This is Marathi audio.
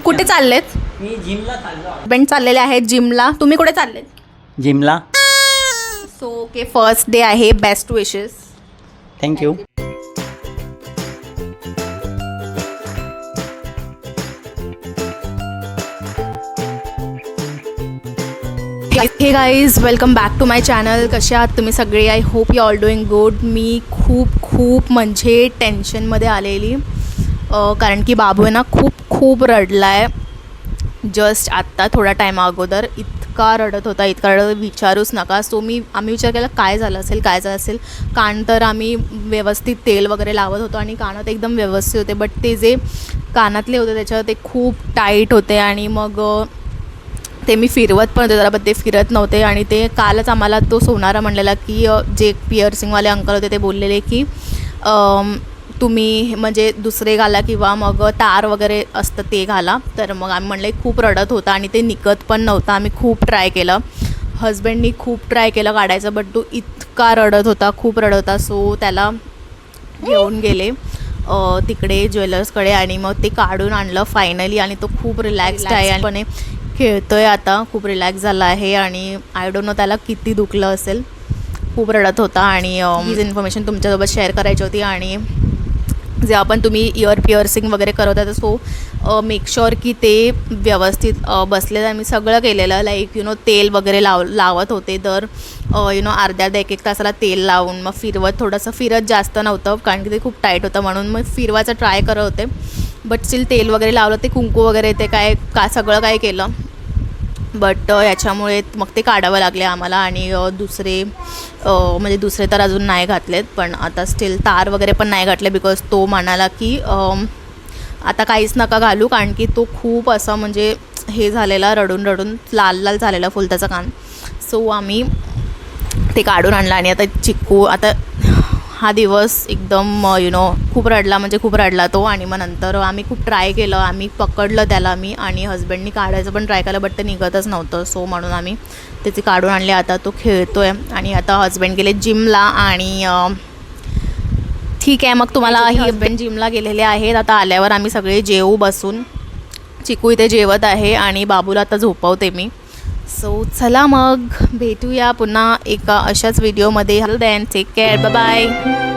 कुठे चाललेत? मी जिमला चाललो. बेंड चाललेले आहेत जिमला. तुम्ही कुठे चाललेत? जिमला. सो ओके, फर्स्ट डे आहे. Best wishes. Thank you. Hey guys, welcome back to my channel. कसे आहात तुम्ही सगळे? I hope you all doing good. मी खूप म्हणजे टेन्शनमध्ये आलेली, कारण की बाबू आहे ना खूप रडला आहे. जस्ट आत्ता थोडा टाईम अगोदर इतका रडत होता, विचारूच नका. सो आम्ही विचार केला काय झालं असेल. कान तर आम्ही व्यवस्थित तेल वगैरे लावत होतो आणि कानात एकदम व्यवस्थित होते, बट ते जे कानातले होते त्याच्यावर ते खूप टाईट होते आणि मग ते मी फिरवत पण होते जरा, पण ते फिरत नव्हते. आणि ते कालच आम्हाला तो सोनारा म्हणलेला की जे पिअर्सिंगवाले अंकल होते ते बोललेले की तुम्ही म्हणजे दुसरे घाला किंवा मग तार वगैरे असतं ते घाला. तर मग आम्ही म्हणले, खूप रडत होता आणि ते निघत पण नव्हतं. आम्ही खूप ट्राय केलं, हजबंडनी खूप ट्राय केलं काढायचं, बट तो इतका खूप रडत होता. सो त्याला घेऊन गेले तिकडे ज्वेलर्सकडे आणि मग ते काढून आणलं फायनली. आणि तो खूप रिलॅक्स्ड आहे आणि पण खेळतो आहे आता, खूप रिलॅक्स झाला आहे. आणि आय डोंट नो त्याला किती दुखलं असेल, खूप रडत होता. आणि हीच इन्फॉर्मेशन तुमच्यासोबत शेअर करायची होती. आणि जे आपण तुम्ही इयर पिअर्सिंग वगैरे करत आहे, सो मेक शुअर की ते व्यवस्थित बसले. मी सगळं केलेलं, लाईक तेल वगैरे लावत होते, तर अर्ध्या एक तासाला तेल लावून मग थोडंसं फिरत जास्त नव्हतं कारण की ते खूप टाईट होतं, म्हणून मग फिरवायचं ट्राय करत होते. बट स्टील तेल वगैरे लावलं, ते कुंकू वगैरे ते सगळं काय केलं, बट ह्याच्यामुळे मग ते काढावं लागले आम्हाला. आणि दुसरे तर अजून नाही घातलेत, पण आता स्टील तार वगैरे पण नाही घातले, बिकॉज तो म्हणाला की आता काहीच नका घालू, कारण की तो खूप असा म्हणजे हे झालेला, रडून लाल झालेला फुल त्याचा कान. सो आम्ही ते काढून आणलं. आणि आता चिक्कू आता हा दिवस एकदम खूप रडला तो. आणि मग नंतर आम्ही खूप ट्राय केलं, आम्ही पकडलं त्याला आणि हजबंडनी काढायचं पण ट्राय केलं, बट ते निघतच नव्हतं. सो म्हणून आम्ही त्याचे काढून आणले. आता तो खेळतो आहे. आणि आता हजबंड गेले जिमला. आणि ठीक आहे, मग तुम्हाला हजबंड जिमला गेलेले आहेत. आता आल्यावर आम्ही सगळे जेवू बसून. चिकू इथे जेवत आहे आणि बाबूला आता झोपवते मी. सो चला मग भेटूया पुन्हा एका अशाच व्हिडिओमध्ये. Hello then, take care, bye bye.